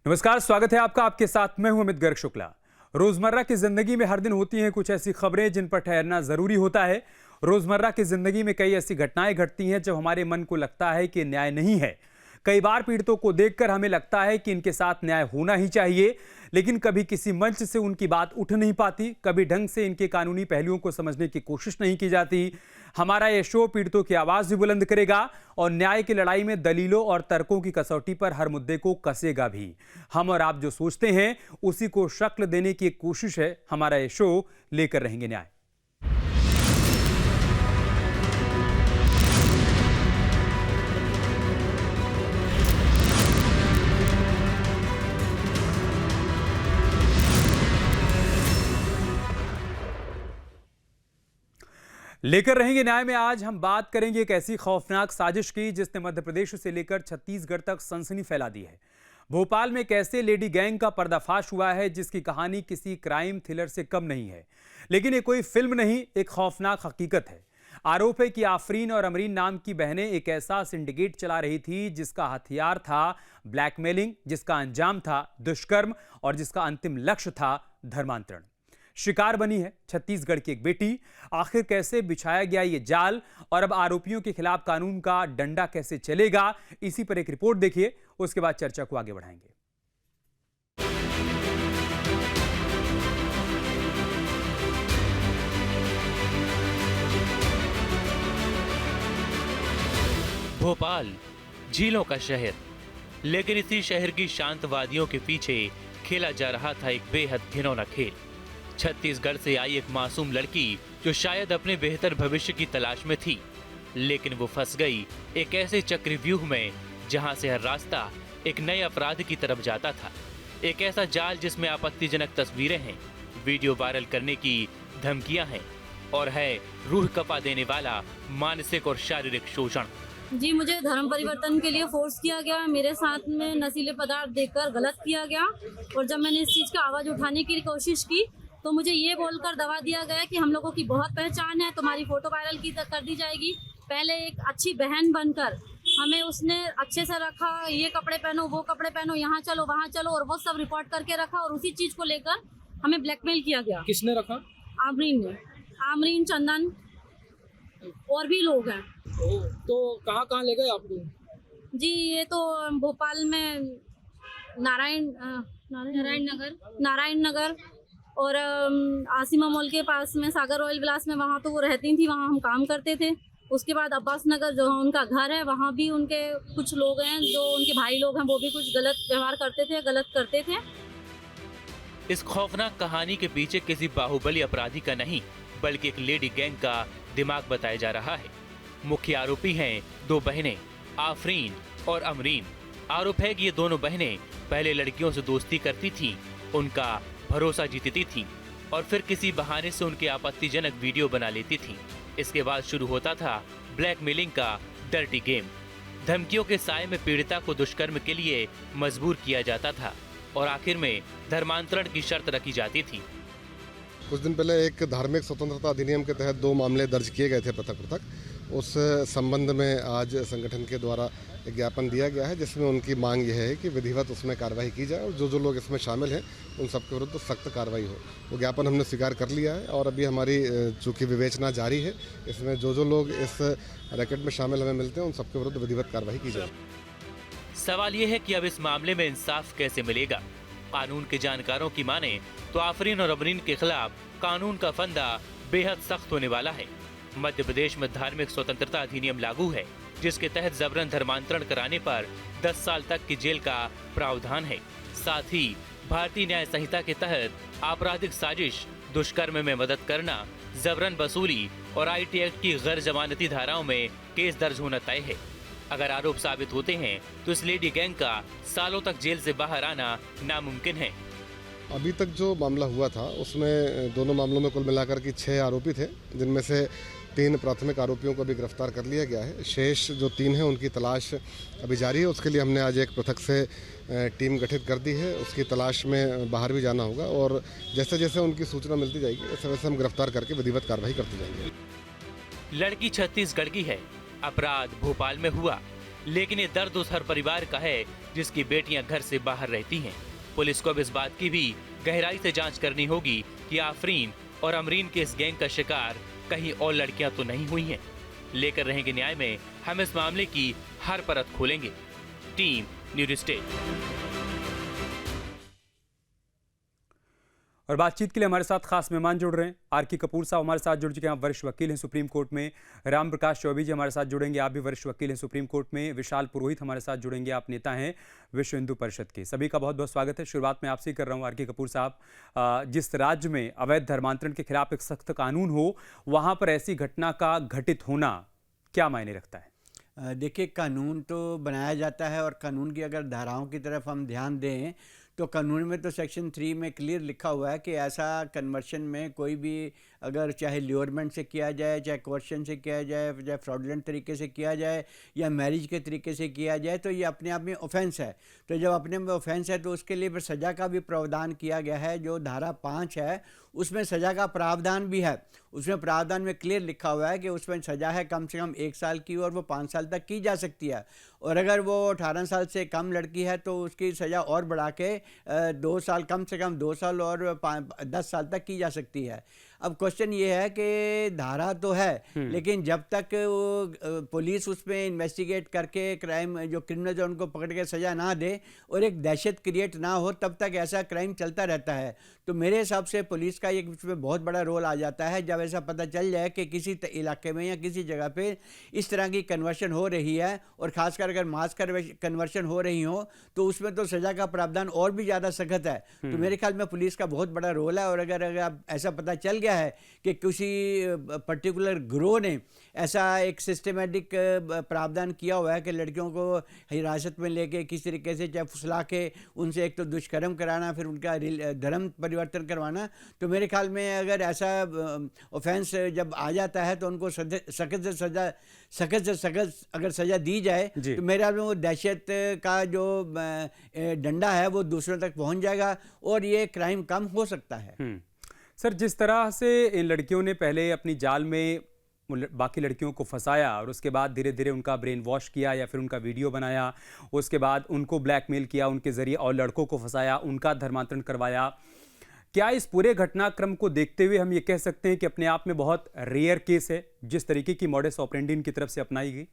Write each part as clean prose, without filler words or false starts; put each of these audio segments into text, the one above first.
नमस्कार, स्वागत है आपका। आपके साथ मैं हूं अमित गर्ग शुक्ला। रोजमर्रा की जिंदगी में हर दिन होती हैं कुछ ऐसी खबरें जिन पर ठहरना जरूरी होता है। रोजमर्रा की जिंदगी में कई ऐसी घटनाएं घटती हैं जब हमारे मन को लगता है कि न्याय नहीं है। कई बार पीड़ितों को देखकर हमें लगता है कि इनके साथ न्याय होना ही चाहिए, लेकिन कभी किसी मंच से उनकी बात उठ नहीं पाती, कभी ढंग से इनके कानूनी पहलुओं को समझने की कोशिश नहीं की जाती। हमारा यह शो पीड़ितों की आवाज भी बुलंद करेगा और न्याय की लड़ाई में दलीलों और तर्कों की कसौटी पर हर मुद्दे को कसेगा भी। हम और आप जो सोचते हैं उसी को शक्ल देने की एक कोशिश है हमारा यह शो। लेकर रहेंगे न्याय। लेकर रहेंगे न्याय में आज हम बात करेंगे एक ऐसी खौफनाक साजिश की जिसने मध्य प्रदेश से लेकर छत्तीसगढ़ तक सनसनी फैला दी है। भोपाल में एक ऐसे लेडी गैंग का पर्दाफाश हुआ है जिसकी कहानी किसी क्राइम थ्रिलर से कम नहीं है, लेकिन ये कोई फिल्म नहीं, एक खौफनाक हकीकत है। आरोप है कि आफरीन और अमरीन नाम की बहनें एक ऐसा सिंडिकेट चला रही थी जिसका हथियार था ब्लैकमेलिंग, जिसका अंजाम था दुष्कर्म और जिसका अंतिम लक्ष्य था धर्मांतरण। शिकार बनी है छत्तीसगढ़ की एक बेटी। आखिर कैसे बिछाया गया ये जाल और अब आरोपियों के खिलाफ कानून का डंडा कैसे चलेगा, इसी पर एक रिपोर्ट देखिए, उसके बाद चर्चा को आगे बढ़ाएंगे। भोपाल झीलों का शहर, लेकिन इसी शहर की शांत वादियों के पीछे खेला जा रहा था एक बेहद घिनौना खेल। छत्तीसगढ़ से आई एक मासूम लड़की जो शायद अपने बेहतर भविष्य की तलाश में थी, लेकिन वो फंस गई एक ऐसे चक्रव्यूह में जहां से हर रास्ता एक नए अपराध की तरफ जाता था। एक ऐसा जाल जिसमें आपत्तिजनक तस्वीरें हैं, वीडियो वायरल करने की धमकियां हैं और है रूह कपा देने वाला मानसिक और शारीरिक शोषण। जी, मुझे धर्म परिवर्तन के लिए फोर्स किया गया। मेरे साथ में नशीले पदार्थ देकर गलत किया गया और जब मैंने इस चीज़ का आवाज़ उठाने की कोशिश की तो मुझे ये बोलकर दबा दिया गया कि हम लोगों की बहुत पहचान है, तुम्हारी फोटो वायरल कर दी जाएगी। पहले एक अच्छी बहन बनकर हमें उसने अच्छे से रखा, ये कपड़े पहनो, वो कपड़े पहनो, यहाँ चलो, वहाँ चलो, और वो सब रिकॉर्ड करके रखा और उसी चीज़ को लेकर हमें ब्लैकमेल किया गया। किसने रखा? आमरीन ने, आमरीन, चंदन और भी लोग हैं। तो कहाँ ले गए आपको? जी, ये तो भोपाल में नारायण नगर और आसिमा मॉल के पास में सागर रॉयल विलास में, वहाँ तो वो रहती थी, वहाँ हम काम करते थे। उसके बाद अब्बास नगर जो उनका घर है, वहाँ भी उनके कुछ लोग हैं जो उनके भाई लोग हैं, वो भी कुछ गलत व्यवहार करते थे। इस खौफनाक कहानी के पीछे किसी बाहुबली अपराधी का नहीं, बल्कि एक लेडी गैंग का दिमाग बताया जा रहा है। मुख्य आरोपी हैं दो बहनें, आफरीन और अमरीन। आरोप है कि ये दोनों बहनें पहले लड़कियों से दोस्ती करती थीं, उनका भरोसा जीतती थीं और फिर किसी बहाने से उनके आपत्तिजनक वीडियो बना लेती थीं। इसके बाद शुरू होता था ब्लैकमेलिंग का डर्टी गेम। धमकियों के साए में पीड़िता को दुष्कर्म के लिए मजबूर किया जाता था और आखिर में धर्मांतरण की शर्त रखी जाती थी। कुछ दिन पहले एक धार्मिक स्वतंत्रता अधिनियम के तहत 2 मामले दर्ज किए गए थे पृथक। उस संबंध में आज संगठन के द्वारा एक ज्ञापन दिया गया है जिसमें उनकी मांग यह है कि विधिवत उसमें कार्रवाई की जाए और जो लोग इसमें शामिल हैं उन सबके विरुद्ध सख्त कार्रवाई हो। वो ज्ञापन हमने स्वीकार कर लिया है और अभी हमारी चूँकि विवेचना जारी है, इसमें जो लोग इस रैकेट में शामिल हमें मिलते हैं उन सबके विरुद्ध विधिवत कार्रवाई की जाए। सवाल ये है कि अब इस मामले में इंसाफ कैसे मिलेगा। कानून के जानकारों की माने तो आफरीन और अमरीन के खिलाफ कानून का फंदा बेहद सख्त होने वाला है। मध्य प्रदेश में धार्मिक स्वतंत्रता अधिनियम लागू है, जिसके तहत जबरन धर्मांतरण कराने पर 10 साल तक की जेल का प्रावधान है। साथ ही भारतीय न्याय संहिता के तहत आपराधिक साजिश, दुष्कर्म में मदद करना, जबरन वसूली और IT एक्ट की गैर जमानती धाराओं में केस दर्ज होना तय है। अगर आरोप साबित होते हैं तो इस लेडी गैंग का सालों तक जेल से बाहर आना नामुमकिन है। अभी तक जो मामला हुआ था उसमें दोनों मामलों में कुल मिलाकर के 6 आरोपी थे, जिनमें से 3 प्राथमिक आरोपियों को भी गिरफ्तार कर लिया गया है। शेष जो 3 हैं उनकी तलाश अभी जारी है। उसके लिए हमने आज एक पृथक से टीम गठित कर दी है। उसकी तलाश में बाहर भी जाना होगा और जैसे जैसे उनकी सूचना मिलती जाएगी वैसे वैसे हम गिरफ्तार करके विधिवत कार्रवाई करते जाएंगे। लड़की छत्तीसगढ़ की है, अपराध भोपाल में हुआ, लेकिन ये दर्द उस हर परिवार का है जिसकी बेटियां घर से बाहर रहती हैं। पुलिस को अब इस बात की भी गहराई से जांच करनी होगी कि आफरीन और अमरीन के इस गैंग का शिकार कहीं और लड़कियां तो नहीं हुई हैं। लेकर रहेंगे न्याय में, हम इस मामले की हर परत खोलेंगे। Team news state. और बातचीत के लिए हमारे साथ खास मेहमान जुड़ रहे हैं। आर.के. कपूर साहब हमारे साथ जुड़ चुके हैं, वरिष्ठ वकील हैं सुप्रीम कोर्ट में। राम प्रकाश चौबे जी हमारे साथ जुड़ेंगे, आप भी वरिष्ठ वकील हैं सुप्रीम कोर्ट में। विशाल पुरोहित हमारे साथ जुड़ेंगे, आप नेता हैं विश्व हिंदू परिषद के। सभी का बहुत बहुत स्वागत है। शुरुआत में आपसे ही कर रहा हूँ आर.के. कपूर साहब, जिस राज्य में अवैध धर्मांतरण के खिलाफ एक सख्त कानून हो, वहाँ पर ऐसी घटना का घटित होना क्या मायने रखता है? देखिए, कानून तो बनाया जाता है और कानून की अगर धाराओं की तरफ हम ध्यान दें तो कानून में तो सेक्शन 3 में क्लियर लिखा हुआ है कि ऐसा कन्वर्शन में कोई भी अगर चाहे ल्योरमेंट से किया जाए, चाहे कोर्शन से किया जाए, चाहे फ्रॉडलेंट तरीके से किया जाए या मैरिज के तरीके से किया जाए, तो ये अपने आप में ऑफेंस है। तो जब अपने में ऑफेंस है तो उसके लिए फिर सज़ा का भी प्रावधान किया गया है। जो धारा 5 है उसमें सज़ा का प्रावधान भी है। उसमें प्रावधान में क्लियर लिखा हुआ है कि उसमें सज़ा है कम से कम 1 साल की और वो 5 साल तक की जा सकती है। और अगर वो 18 साल से कम लड़की है तो उसकी सज़ा और बढ़ा के 2 साल, कम से कम 2 साल और 10 साल तक की जा सकती है। अब क्वेश्चन ये है कि धारा तो है, लेकिन जब तक वो पुलिस उसमें इन्वेस्टिगेट करके क्राइम जो क्रिमिनल है उनको पकड़ के सज़ा ना दे और एक दहशत क्रिएट ना हो, तब तक ऐसा क्राइम चलता रहता है। तो मेरे हिसाब से पुलिस का एक इसमें बहुत बड़ा रोल आ जाता है। जब ऐसा पता चल जाए कि किसी इलाके में या किसी जगह पे इस तरह की कन्वर्शन हो रही है और ख़ासकर अगर मास कन्वर्शन हो रही हो तो उसमें तो सज़ा का प्रावधान और भी ज़्यादा सख्त है। तो मेरे ख्याल में पुलिस का बहुत बड़ा रोल है। और अगर ऐसा पता चल गया है कि किसी पर्टिकुलर ग्रोह ने ऐसा एक सिस्टमेटिक प्रावधान किया हुआ है कि लड़कियों को हिरासत में लेके किसी तरीके से चाहे फुसला के उनसे एक तो दुष्कर्म कराना, फिर उनका धर्म परिवर्तन करवाना, तो मेरे ख्याल में अगर ऐसा ऑफेंस जब आ जाता है तो उनको सख्त से सख्त अगर सज़ा दी जाए तो मेरे ख्याल में वो दहशत का जो डंडा है वो दूसरों तक पहुंच जाएगा और ये क्राइम कम हो सकता है। सर, जिस तरह से इन लड़कियों ने पहले अपनी जाल में बाकी लड़कियों को फंसाया और उसके बाद धीरे धीरे उनका ब्रेन वॉश किया या फिर उनका वीडियो बनाया, उसके बाद उनको ब्लैकमेल किया, उनके ज़रिए और लड़कों को फंसाया, उनका धर्मांतरण करवाया, क्या इस पूरे घटनाक्रम को देखते हुए हम ये कह सकते हैं कि अपने आप में बहुत रेयर केस है जिस तरीके की मॉडस ऑपरेंडी इनकी तरफ से अपनाई गई?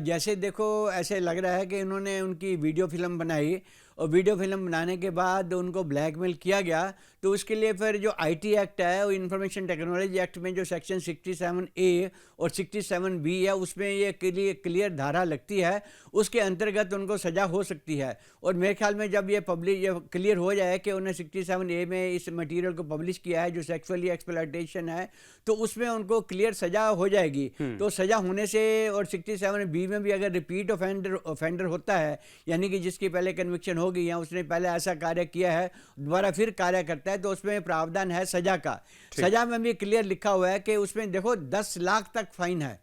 जैसे देखो, ऐसे लग रहा है कि इन्होंने उनकी वीडियो फिल्म बनाई और वीडियो फिल्म बनाने के बाद उनको ब्लैकमेल किया गया, तो उसके लिए फिर जो आईटी एक्ट है और इंफॉर्मेशन टेक्नोलॉजी एक्ट में जो सेक्शन 67A और 67B है उसमें ये क्लियर धारा लगती है, उसके अंतर्गत उनको सज़ा हो सकती है। और मेरे ख्याल में जब ये क्लियर हो जाए कि उन्हें 67A में इस मटेरियल को पब्लिश किया है जो सेक्सुअली एक्सप्लॉयटेशन है, तो उसमें उनको क्लियर सज़ा हो जाएगी। तो सज़ा होने से, और 67B में भी अगर रिपीट ऑफेंडर होता है, यानी कि जिसकी पहले कन्विक्शन हो गई है, उसने पहले ऐसा कार्य किया है, दोबारा फिर कार्य करता है, तो उसमें प्रावधान है सजा का। सजा में भी क्लियर लिखा हुआ है कि उसमें देखो 10 लाख तक फाइन है,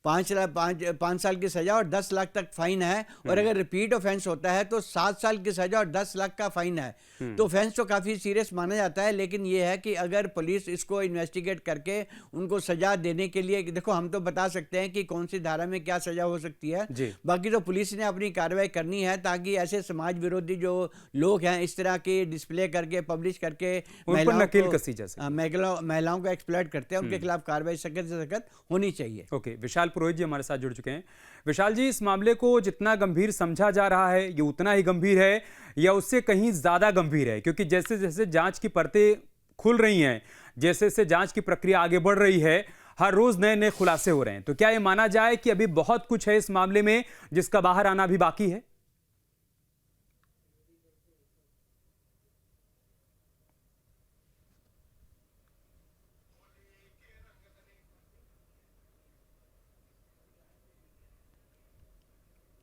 5 साल की सजा और 10 लाख तक फाइन है। और अगर रिपीट ऑफेंस होता है तो 7 साल की सजा और 10 लाख का फाइन है। तो ऑफेंस तो काफ़ी सीरियस माना जाता है, लेकिन ये है कि अगर पुलिस इसको इन्वेस्टिगेट करके उनको सजा देने के लिए, देखो हम तो बता सकते हैं कि कौन सी धारा में क्या सजा हो सकती है, बाकी तो पुलिस ने अपनी कार्रवाई करनी है ताकि ऐसे समाज विरोधी जो लोग हैं इस तरह के डिस्प्ले करके पब्लिश करके महिलाओं को एक्सप्लॉइट करते हैं, उनके खिलाफ कार्रवाई सख्त से सख्त होनी चाहिए। ओके, विशाल पुरोहित जी हमारे साथ जुड़ चुके हैं। विशाल जी, इस मामले को जितना गंभीर समझा जा रहा है ये उतना ही गंभीर है या उससे कहीं ज्यादा गंभीर है? क्योंकि जैसे जैसे जांच की परतें खुल रही हैं, जैसे जैसे जांच की प्रक्रिया आगे बढ़ रही है, हर रोज नए नए खुलासे हो रहे हैं, तो क्या ये माना जाए कि अभी बहुत कुछ है इस मामले में जिसका बाहर आना भी बाकी है?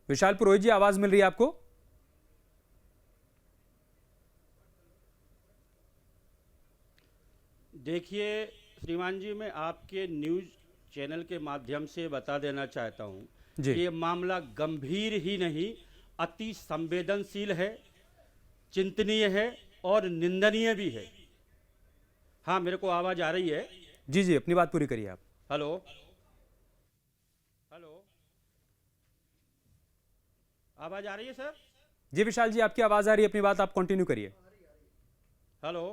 विशाल पुरोहित जी, आवाज मिल रही है आपको? देखिए श्रीमान जी, मैं आपके न्यूज़ चैनल के माध्यम से बता देना चाहता हूं कि ये मामला गंभीर ही नहीं, अति संवेदनशील है, चिंतनीय है और निंदनीय भी है। हाँ, मेरे को आवाज़ आ रही है? जी जी, अपनी बात पूरी करिए आप। हेलो हेलो, आवाज आ रही है सर? जी विशाल जी, आपकी आवाज आ रही है, अपनी बात आप कंटिन्यू करिए। हेलो।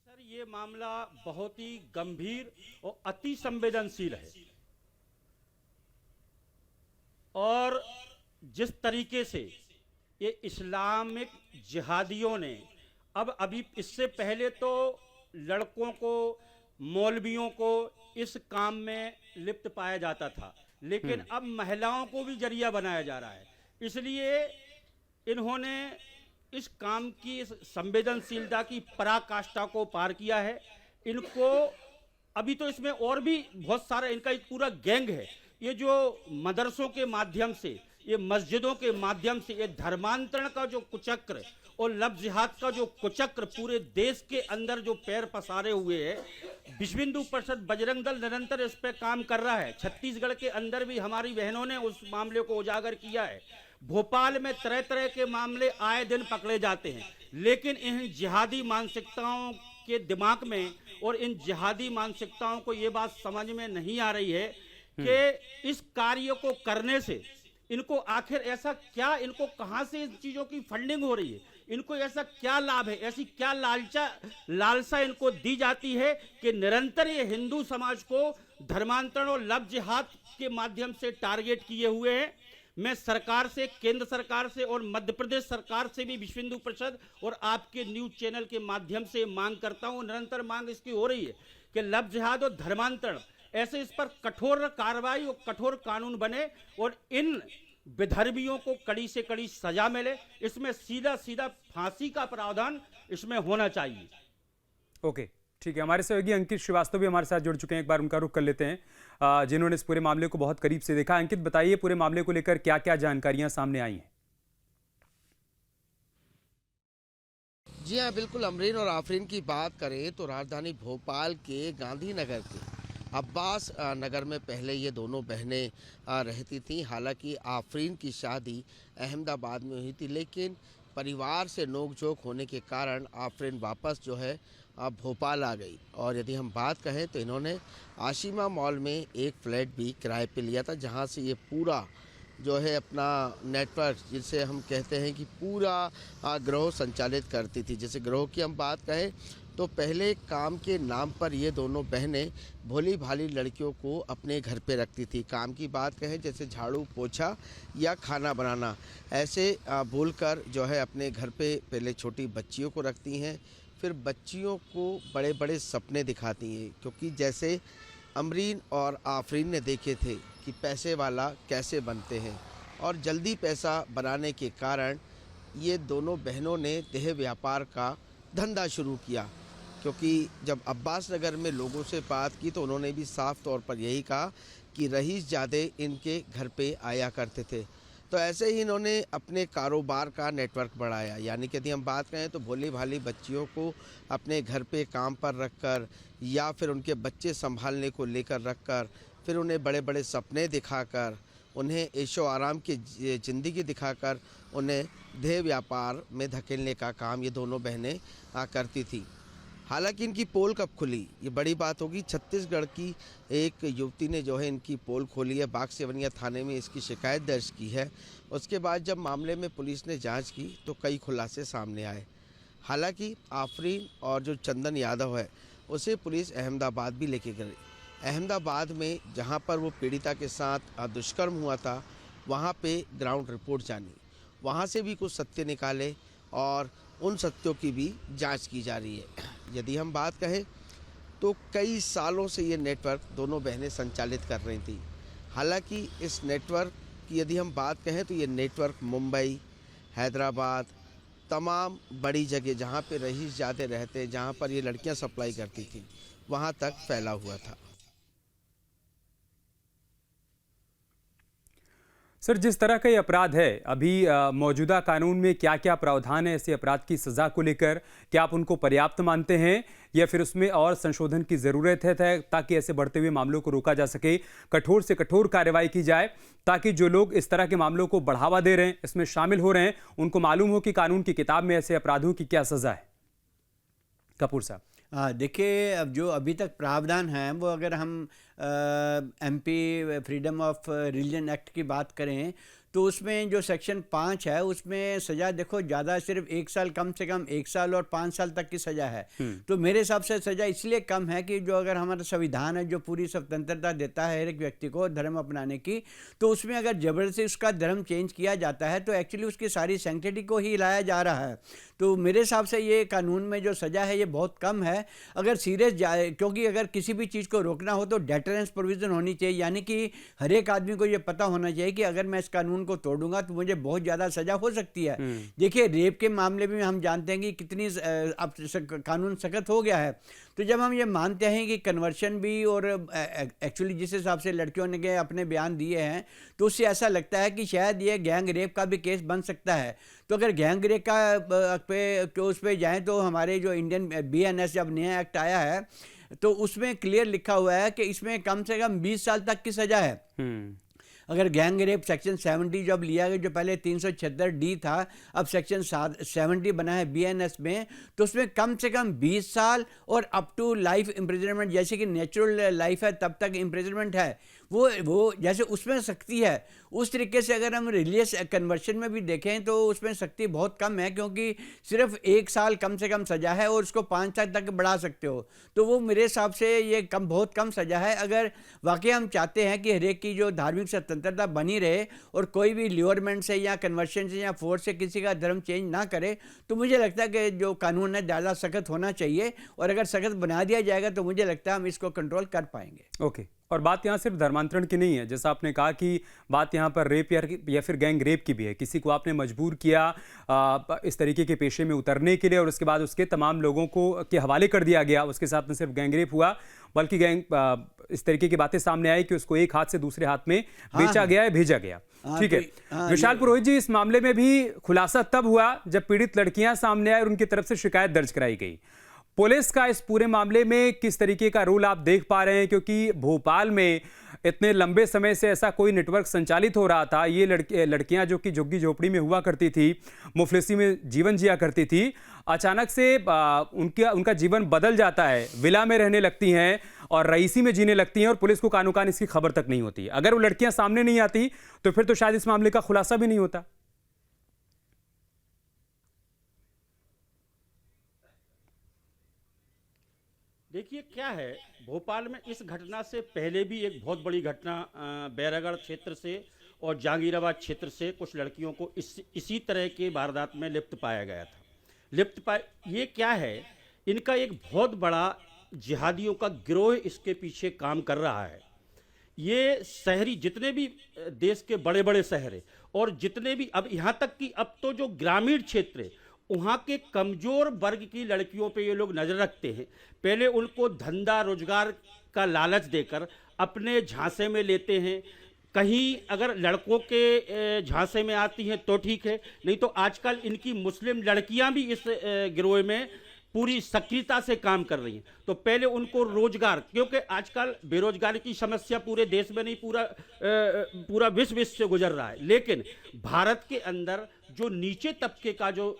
सर ये मामला बहुत ही गंभीर और अति संवेदनशील है, और जिस तरीके से ये इस्लामिक जिहादियों ने अभी इससे पहले तो लड़कों को, मौलवियों को इस काम में लिप्त पाया जाता था, लेकिन अब महिलाओं को भी जरिया बनाया जा रहा है। इसलिए इन्होंने इस काम की, इस संवेदनशीलता की पराकाष्ठा को पार किया है। इनको अभी तो इसमें और भी बहुत सारा, इनका एक पूरा गैंग है। ये जो मदरसों के माध्यम से, ये मस्जिदों के माध्यम से ये धर्मांतरण का जो कुचक्र और लव जिहाद का जो कुचक्र पूरे देश के अंदर जो पैर पसारे हुए है, विश्व हिंदू परिषद बजरंग दल निरंतर इस पे काम कर रहा है। छत्तीसगढ़ के अंदर भी हमारी बहनों ने उस मामले को उजागर किया है। भोपाल में तरह तरह के मामले आए दिन पकड़े जाते हैं, लेकिन इन जिहादी मानसिकताओं के दिमाग में और इन जिहादी मानसिकताओं को ये बात समझ में नहीं आ रही है कि इस कार्य को करने से इनको आखिर ऐसा क्या, इनको कहां से इन चीजों की फंडिंग हो रही है, इनको ऐसा क्या लाभ है, ऐसी क्या लालसा इनको दी जाती है कि निरंतर ये हिंदू समाज को धर्मांतरण और लव जिहाद के माध्यम से टारगेट किए हुए हैं। मैं सरकार से, केंद्र सरकार से और मध्य प्रदेश सरकार से भी, विश्व हिंदू परिषद और आपके न्यूज चैनल के माध्यम से मांग करता हूं, निरंतर मांग इसकी हो रही है कि लव जिहाद और धर्मांतरण, ऐसे इस पर कठोर कार्रवाई और कठोर कानून बने और इन विधर्मियों को कड़ी से कड़ी सजा मिले। इसमें सीधा सीधा फांसी का प्रावधान इसमें होना चाहिए। ओके, ठीक है। हमारे सहयोगी अंकित श्रीवास्तव भी हमारे साथ जुड़ चुके हैं, एक बार उनका रुख कर लेते हैं, जिन्होंने इस पूरे मामले को बहुत करीब से देखा। अंकित, बताइए पूरे मामले को लेकर क्या क्या जानकारियां सामने आई हैं? जी हाँ, बिल्कुल। अमरीन और आफरीन की बात करें तो राजधानी भोपाल के गांधीनगर के अब्बास नगर में पहले ये दोनों बहनें रहती थीं। हालांकि आफरीन की शादी अहमदाबाद में हुई थी, लेकिन परिवार से नोकझोंक होने के कारण आफरीन वापस जो है भोपाल आ गई। और यदि हम बात कहें तो इन्होंने आशिमा मॉल में एक फ्लैट भी किराए पे लिया था, जहां से ये पूरा जो है अपना नेटवर्क, जिसे हम कहते हैं कि पूरा गिरोह संचालित करती थी। जैसे गिरोह की हम बात कहें तो पहले काम के नाम पर ये दोनों बहनें भोली भाली लड़कियों को अपने घर पे रखती थी। काम की बात कहें जैसे झाड़ू पोछा या खाना बनाना, ऐसे बोलकर जो है अपने घर पे पहले छोटी बच्चियों को रखती हैं, फिर बच्चियों को बड़े बड़े सपने दिखाती हैं। क्योंकि जैसे अमरीन और आफरीन ने देखे थे कि पैसे वाला कैसे बनते हैं, और जल्दी पैसा बनाने के कारण ये दोनों बहनों ने देह व्यापार का धंधा शुरू किया। क्योंकि जब अब्बास नगर में लोगों से बात की तो उन्होंने भी साफ तौर पर यही कहा कि रईस ज़्यादा इनके घर पे आया करते थे। तो ऐसे ही इन्होंने अपने कारोबार का नेटवर्क बढ़ाया। यानी कि यदि हम बात करें तो भोली भाली बच्चियों को अपने घर पे काम पर रखकर या फिर उनके बच्चे संभालने को लेकर रखकर, फिर उन्हें बड़े बड़े सपने दिखाकर, उन्हें ऐशो आराम की ज़िंदगी दिखाकर उन्हें देह व्यापार में धकेलने का काम ये दोनों बहनें करती थी। हालांकि इनकी पोल कब खुली ये बड़ी बात होगी। छत्तीसगढ़ की एक युवती ने जो है इनकी पोल खोली है, बाग सेवनिया थाने में इसकी शिकायत दर्ज की है। उसके बाद जब मामले में पुलिस ने जांच की तो कई खुलासे सामने आए। हालांकि आफरीन और जो चंदन यादव है उसे पुलिस अहमदाबाद भी लेके गई। अहमदाबाद में जहां पर वो पीड़िता के साथ दुष्कर्म हुआ था, वहां पे ग्राउंड रिपोर्ट जानी, वहां से भी कुछ सत्य निकाले और उन सत्यों की भी जांच की जा रही है। यदि हम बात कहें तो कई सालों से ये नेटवर्क दोनों बहनें संचालित कर रही थी। हालांकि इस नेटवर्क की यदि हम बात कहें तो ये नेटवर्क मुंबई, हैदराबाद, तमाम बड़ी जगह जहां पे रईस ज़्यादा रहते, जहां पर ये लड़कियां सप्लाई करती थी, वहां तक फैला हुआ था। सर, जिस तरह का ये अपराध है, अभी मौजूदा कानून में क्या क्या प्रावधान है ऐसे अपराध की सजा को लेकर? क्या आप उनको पर्याप्त मानते हैं या फिर उसमें और संशोधन की ज़रूरत है ताकि ऐसे बढ़ते हुए मामलों को रोका जा सके, कठोर से कठोर कार्रवाई की जाए, ताकि जो लोग इस तरह के मामलों को बढ़ावा दे रहे हैं, इसमें शामिल हो रहे हैं, उनको मालूम हो कि कानून की किताब में ऐसे अपराधों की क्या सज़ा है? कपूर साहब। देखिए, अब जो अभी तक प्रावधान हैं वो अगर हम MP freedom of religion act की बात करें तो उसमें जो सेक्शन 5 है उसमें सज़ा देखो ज़्यादा सिर्फ 1 साल, कम से कम 1 साल और 5 साल तक की सज़ा है। तो मेरे हिसाब से सज़ा इसलिए कम है कि जो अगर हमारा संविधान है जो पूरी स्वतंत्रता देता है हर एक व्यक्ति को धर्म अपनाने की, तो उसमें अगर ज़बरदस्ती उसका धर्म चेंज किया जाता है तो एक्चुअली उसकी सारी सैंक्टिटी को ही हिलाया जा रहा है। तो मेरे हिसाब से ये कानून में जो सज़ा है ये बहुत कम है। अगर सीरियस जाए, क्योंकि अगर किसी भी चीज़ को रोकना हो तो डेटरेंस प्रोविज़न होनी चाहिए, यानी कि हर एक आदमी को ये पता होना चाहिए कि अगर मैं इस कानून को तोड़ूंगा तो मुझे बहुत ज़्यादा सज़ा हो सकती है। देखिए, रेप के मामले में हम जानते हैं कि कितनी अब कानून सख्त हो गया है। तो जब हम ये मानते हैं कि कन्वर्शन भी, और एक्चुअली जिस हिसाब से लड़कियों ने अपने बयान दिए हैं तो उससे ऐसा लगता है कि शायद ये गैंग रेप का भी केस बन सकता है। तो अगर गैंग रेप का उस पर जाएँ तो हमारे जो इंडियन BNS जब नया एक्ट आया है तो उसमें क्लियर लिखा हुआ है कि इसमें कम से कम 20 साल तक की सज़ा है। अगर गैंग रेप सेक्शन 70 जब लिया गया, जो पहले 376D था, अब सेक्शन 70 बना है BNS में, तो उसमें कम से कम 20 साल और अप टू लाइफ इम्प्रिजनमेंट, जैसे कि नेचुरल लाइफ है तब तक इम्प्रिजनमेंट है, वो जैसे उसमें सख्ती है उस तरीके से अगर हम रिलीजियस कन्वर्शन में भी देखें तो उसमें सख्ती बहुत कम है, क्योंकि सिर्फ 1 साल कम से कम सज़ा है और उसको 5 साल तक बढ़ा सकते हो। तो वो मेरे हिसाब से ये बहुत कम सज़ा है। अगर वाकई हम चाहते हैं कि हर एक की जो धार्मिक स्वतंत्रता बनी रहे और कोई भी ल्योरमेंट से या कन्वर्शन से या फोर्स से किसी का धर्म चेंज ना करे, तो मुझे लगता है कि जो कानून है ज़्यादा सख्त होना चाहिए, और अगर सख्त बना दिया जाएगा तो मुझे लगता है हम इसको कंट्रोल कर पाएंगे। ओके। और बात यहाँ सिर्फ धर्मांतरण की नहीं है, जैसा आपने कहा कि बात यहाँ पर रेप या फिर गैंग रेप की भी है। किसी को आपने मजबूर किया इस तरीके के पेशे में उतरने के लिए और उसके बाद उसके तमाम लोगों को के हवाले कर दिया गया, उसके साथ न सिर्फ गैंग रेप हुआ बल्कि इस तरीके की बातें सामने आई कि उसको एक हाथ से दूसरे हाथ में बेचा गया है, भेजा गया। ठीक है विशाल पुरोहित जी, इस मामले में भी खुलासा तब हुआ जब पीड़ित लड़कियां सामने आई और उनकी तरफ से शिकायत दर्ज कराई गई। पुलिस का इस पूरे मामले में किस तरीके का रोल आप देख पा रहे हैं, क्योंकि भोपाल में इतने लंबे समय से ऐसा कोई नेटवर्क संचालित हो रहा था। ये लड़कियां जो कि झुग्गी झोपड़ी में हुआ करती थी, मुफलिसी में जीवन जिया करती थी, अचानक से उनका जीवन बदल जाता है, विला में रहने लगती हैं और रईसी में जीने लगती हैं और पुलिस को कानो कान इसकी खबर तक नहीं होती। अगर वो लड़कियां सामने नहीं आती तो फिर तो शायद इस मामले का खुलासा भी नहीं होता। देखिए क्या है, भोपाल में इस घटना से पहले भी एक बहुत बड़ी घटना बैरागढ़ क्षेत्र से और जहांगीराबाद क्षेत्र से कुछ लड़कियों को इसी तरह के वारदात में लिप्त पाया गया था। ये क्या है, इनका एक बहुत बड़ा जिहादियों का गिरोह इसके पीछे काम कर रहा है। ये शहरी जितने भी देश के बड़े बड़े शहर है और जितने भी, अब यहाँ तक कि अब तो जो ग्रामीण क्षेत्र है वहाँ के कमज़ोर वर्ग की लड़कियों पे ये लोग नज़र रखते हैं। पहले उनको धंधा रोजगार का लालच देकर अपने झांसे में लेते हैं। कहीं अगर लड़कों के झांसे में आती हैं तो ठीक है, नहीं तो आजकल इनकी मुस्लिम लड़कियां भी इस गिरोह में पूरी सक्रियता से काम कर रही हैं। तो पहले उनको रोजगार, क्योंकि आजकल बेरोजगारी की समस्या पूरे देश में नहीं, पूरा विश्व से गुजर रहा है, लेकिन भारत के अंदर जो नीचे तबके का जो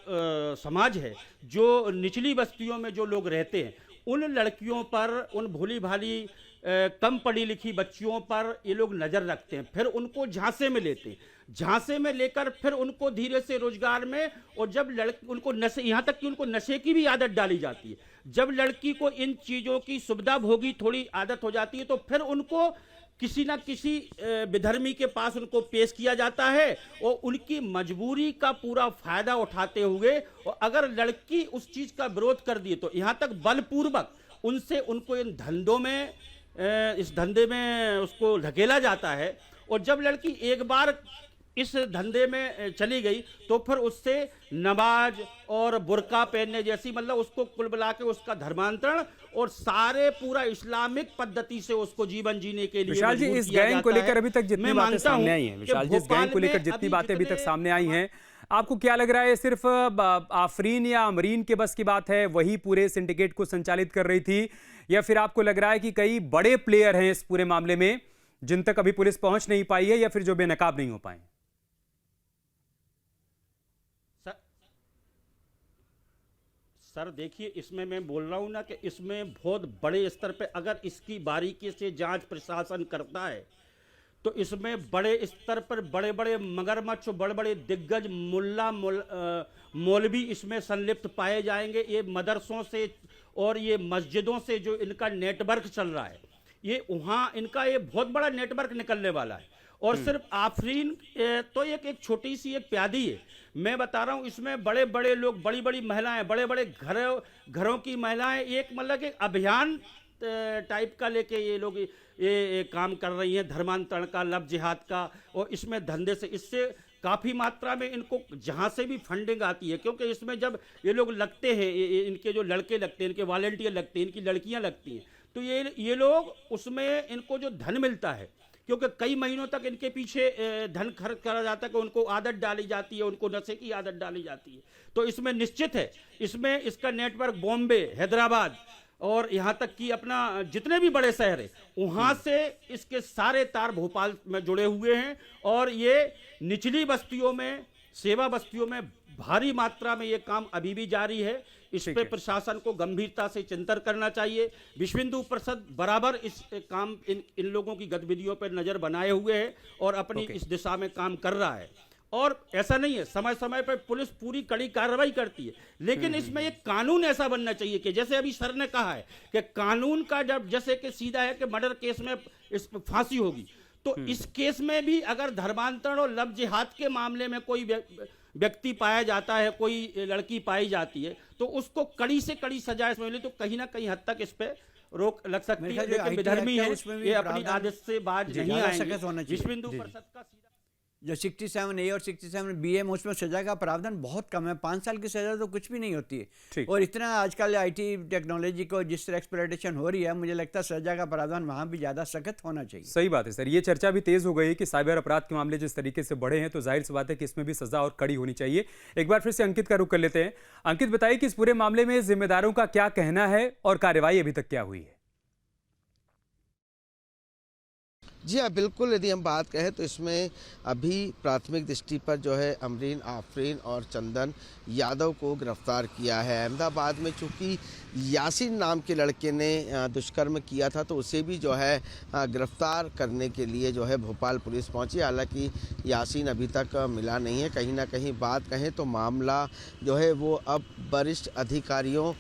समाज है, जो निचली बस्तियों में जो लोग रहते हैं, उन लड़कियों पर, उन भोली भाली कम पढ़ी लिखी बच्चियों पर ये लोग नज़र रखते हैं, फिर उनको झांसे में लेते हैं, झांसे में लेकर फिर उनको धीरे से रोजगार में, और जब उनको नशे, यहाँ तक कि उनको नशे की भी आदत डाली जाती है। जब लड़की को इन चीज़ों की सुविधा भोगी थोड़ी आदत हो जाती है तो फिर उनको किसी ना किसी विधर्मी के पास उनको पेश किया जाता है और उनकी मजबूरी का पूरा फायदा उठाते हुए, और अगर लड़की उस चीज़ का विरोध कर दिए तो यहाँ तक बलपूर्वक उनको इन धंधों में, इस धंधे में उसको ढकेला जाता है। और जब लड़की एक बार इस धंधे में चली गई तो फिर उससे नमाज और बुर्का पहनने जैसी, मतलब उसको कुल मिला के उसका धर्मांतरण और सारे पूरा इस्लामिक पद्धति से उसको जीवन जीने के लिए विशाल जी, इस गैंग को लेकर अभी तक जितनी बातें सामने आई हैं, विशाल जी, इस गैंग को लेकर जितनी बातें अभी तक सामने आई हैं, आपको क्या लग रहा है, सिर्फ आफरीन या अमरीन के बस की बात है, वही पूरे सिंडिकेट को संचालित कर रही थी, या फिर आपको लग रहा है कि कई बड़े प्लेयर हैं इस पूरे मामले में जिन तक अभी पुलिस पहुंच नहीं पाई है, या फिर जो बेनकाब नहीं हो पाए? सर देखिए, इसमें मैं बोल रहा हूँ ना कि इसमें बहुत बड़े स्तर पे अगर इसकी बारीकी से जांच प्रशासन करता है तो इसमें बड़े स्तर पर बड़े बड़े मगरमच्छ, बड़े बड़े दिग्गज मौलवी इसमें संलिप्त पाए जाएंगे। ये मदरसों से और ये मस्जिदों से जो इनका नेटवर्क चल रहा है, ये वहाँ इनका ये बहुत बड़ा नेटवर्क निकलने वाला है। और सिर्फ आफरीन तो एक छोटी सी एक प्यादी है, मैं बता रहा हूँ, इसमें बड़े बड़े लोग, बड़ी बड़ी महिलाएं, बड़े बड़े घरों की महिलाएं एक मतलब एक अभियान टाइप का लेके ये लोग ये काम कर रही हैं, धर्मांतरण का, लव जिहाद का, और इसमें धंधे से इससे काफ़ी मात्रा में इनको जहाँ से भी फंडिंग आती है, क्योंकि इसमें जब ये लोग लगते हैं, इनके जो लड़के लगते हैं, इनके वॉलंटियर लगते हैं, इनकी लड़कियाँ लगती हैं, तो ये लोग उसमें इनको जो धन मिलता है, क्योंकि कई महीनों तक इनके पीछे धन खर्च करा जाता है, कि उनको आदत डाली जाती है, उनको नशे की आदत डाली जाती है, तो इसमें निश्चित है इसमें इसका नेटवर्क बॉम्बे, हैदराबाद और यहाँ तक कि अपना जितने भी बड़े शहर है वहाँ से इसके सारे तार भोपाल में जुड़े हुए हैं। और ये निचली बस्तियों में, सेवा बस्तियों में भारी मात्रा में ये काम अभी भी जारी है। इस पे प्रशासन को गंभीरता से चिंतन करना चाहिए। विश्व हिंदू परिषद बराबर इस काम इन लोगों की गतिविधियों पर नजर बनाए हुए है और अपनी इस दिशा में काम कर रहा है। और ऐसा नहीं है, समय समय पर पुलिस पूरी कड़ी कार्रवाई करती है, लेकिन इसमें एक कानून ऐसा बनना चाहिए कि जैसे अभी सर ने कहा है कि कानून का जब जैसे कि सीधा है कि मर्डर केस में इस फांसी होगी, तो इस केस में भी अगर धर्मांतरण और लव जिहाद के मामले में कोई व्यक्ति पाया जाता है, कोई लड़की पाई जाती है, तो उसको कड़ी से कड़ी सजा इसमें मिले तो कहीं ना कहीं हद तक इस पे रोक लग सकती है। लेकिन विधर्मी है, ये अपनी आदत से बाज नहीं आएंगे। विश्व हिंदू परिषद का जो 67A और 67B है उसमें सजा का प्रावधान बहुत कम है, 5 साल की सजा तो कुछ भी नहीं होती है। और इतना आजकल आईटी टेक्नोलॉजी को जिस तरह एक्सप्लॉयटेशन हो रही है, मुझे लगता है सजा का प्रावधान वहाँ भी ज़्यादा सख्त होना चाहिए। सही बात है सर, ये चर्चा भी तेज हो गई है कि साइबर अपराध के मामले जिस तरीके से बढ़े हैं, तो जाहिर सी बात है कि इसमें भी सजा और कड़ी होनी चाहिए। एक बार फिर से अंकित का रुख कर लेते हैं। अंकित, बताइए कि इस पूरे मामले में जिम्मेदारों का क्या कहना है और कार्रवाई अभी तक क्या हुई है? जी हाँ, बिल्कुल, यदि हम बात कहें तो इसमें अभी प्राथमिक दृष्टि पर जो है अमरीन, आफरीन और चंदन यादव को गिरफ्तार किया है। अहमदाबाद में चूँकि यासीन नाम के लड़के ने दुष्कर्म किया था, तो उसे भी जो है गिरफ्तार करने के लिए जो है भोपाल पुलिस पहुंची। हालांकि यासीन अभी तक मिला नहीं है। कहीं ना कहीं बात कहें तो मामला जो है वो अब वरिष्ठ अधिकारियों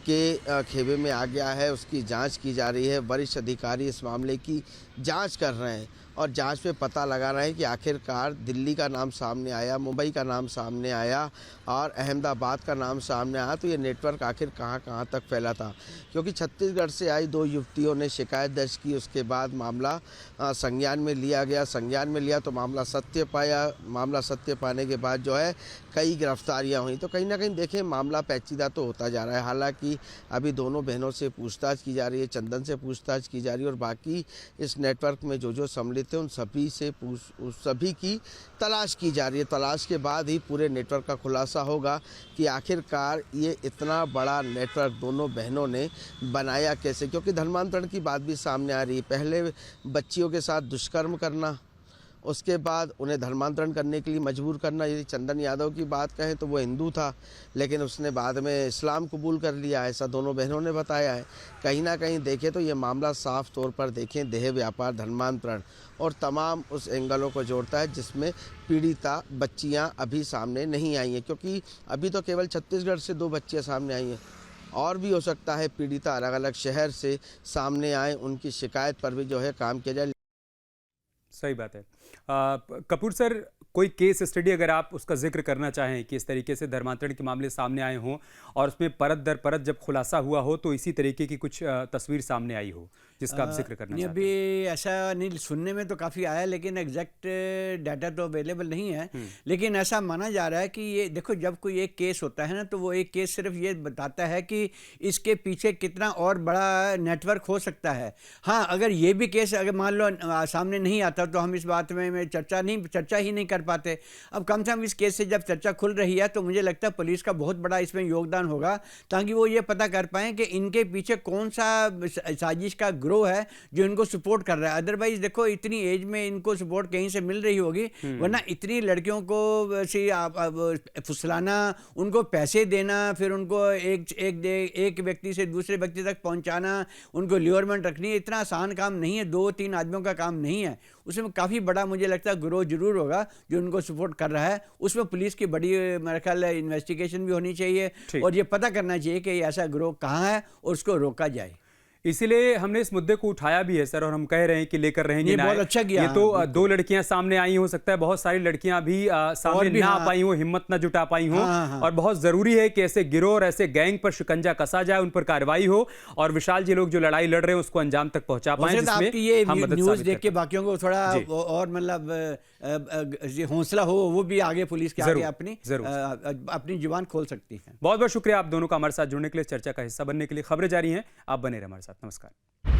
के खेमे में आ गया है, उसकी जांच की जा रही है। वरिष्ठ अधिकारी इस मामले की जांच कर रहे हैं और जांच में पता लगा रहे हैं कि आखिरकार दिल्ली का नाम सामने आया, मुंबई का नाम सामने आया और अहमदाबाद का नाम सामने आया, तो ये नेटवर्क आखिर कहां तक फैला था। क्योंकि छत्तीसगढ़ से आई 2 युवतियों ने शिकायत दर्ज की, उसके बाद मामला संज्ञान में लिया गया। संज्ञान में लिया तो मामला सत्य पाया। मामला सत्य पाने के बाद जो है कई गिरफ्तारियां हुई। तो कहीं ना कहीं देखें, मामला पेचीदा तो होता जा रहा है। हालांकि अभी दोनों बहनों से पूछताछ की जा रही है, चंदन से पूछताछ की जा रही है और बाकी इस नेटवर्क में जो सम्मिलित है उन सभी की तलाश की जा रही है। तलाश के बाद ही पूरे नेटवर्क का खुलासा होगा कि आखिरकार ये इतना बड़ा नेटवर्क दोनों बहनों ने बनाया कैसे। क्योंकि धर्मांतरण की बात भी सामने आ रही है। पहले बच्चियों के साथ दुष्कर्म करना, उसके बाद उन्हें धर्मांतरण करने के लिए मजबूर करना। यदि चंदन यादव की बात कहें तो वो हिंदू था, लेकिन उसने बाद में इस्लाम कबूल कर लिया, ऐसा दोनों बहनों ने बताया है। कहीं ना कहीं देखें तो ये मामला साफ तौर पर देखें देह व्यापार, धर्मांतरण और तमाम उस एंगलों को जोड़ता है जिसमें पीड़िता बच्चियां अभी सामने नहीं आई हैं। क्योंकि अभी तो केवल छत्तीसगढ़ से 2 बच्चियाँ सामने आई हैं, और भी हो सकता है पीड़िता अलग अलग शहर से सामने आए, उनकी शिकायत पर भी जो है काम किया जाए। सही बात है। कपूर सर, कोई केस स्टडी अगर आप उसका जिक्र करना चाहें कि इस तरीके से धर्मांतरण के मामले सामने आए हों और उसमें परत दर परत जब खुलासा हुआ हो तो इसी तरीके की कुछ तस्वीर सामने आई हो जिसका आप जिक्र करना चाहते हैं। अभी ऐसा नहीं, सुनने में तो काफ़ी आया लेकिन एग्जैक्ट डाटा तो अवेलेबल नहीं है। लेकिन ऐसा माना जा रहा है कि ये देखो, जब कोई एक केस होता है ना तो वो एक केस सिर्फ ये बताता है कि इसके पीछे कितना और बड़ा नेटवर्क हो सकता है। हाँ, अगर ये भी केस अगर मान लो सामने नहीं आता तो हम इस बात में चर्चा ही नहीं कर पाते। अब कम से कम इस केस से जब चर्चा खुल रही है तो मुझे लगता है पुलिस का बहुत बड़ा इसमें योगदान होगा, ताकि वो ये पता कर पाएँ कि इनके पीछे कौन सा साजिश का ग्रोह है जो इनको सपोर्ट कर रहा है। अदरवाइज देखो, इतनी एज में इनको सपोर्ट कहीं से मिल रही होगी, वरना इतनी लड़कियों को फुसलाना, उनको पैसे देना, फिर उनको एक व्यक्ति से दूसरे व्यक्ति तक पहुंचाना, उनको ल्योरमेंट रखनी, इतना आसान काम नहीं है, 2-3 आदमियों का काम नहीं है। उसमें काफ़ी बड़ा मुझे लगता है गिरोह जरूर होगा जो उनको सपोर्ट कर रहा है। उसमें पुलिस की बड़ी मेरा ख्याल है इन्वेस्टिगेशन भी होनी चाहिए और ये पता करना चाहिए कि ऐसा गिरोह कहाँ है और उसको रोका जाए। इसीलिए हमने इस मुद्दे को उठाया भी है सर, और हम कह रहे हैं कि लेकर रहेंगे न्याय। बहुत अच्छा किया। ये तो 2 लड़कियां सामने आई, हो सकता है बहुत सारी लड़कियां भी सामने ना आ पाई हो, हिम्मत ना जुटा पाई हो। और बहुत जरूरी है कि ऐसे गिरोह और ऐसे गैंग पर शिकंजा कसा जाए, उन पर कार्रवाई हो और विशाल जी लोग जो लड़ाई लड़ रहे हैं उसको अंजाम तक पहुंचा पाए। ये न्यूज देख के बाकियों को थोड़ा और मतलब हौसला हो, वो भी आगे पुलिस के आगे अपनी जुबान खोल सकती है। बहुत बहुत शुक्रिया आप दोनों का हमारे साथ जुड़ने के लिए, चर्चा का हिस्सा बनने के लिए। खबरें जारी हैं, आप बने रहे हमारे साथ। नमस्कार।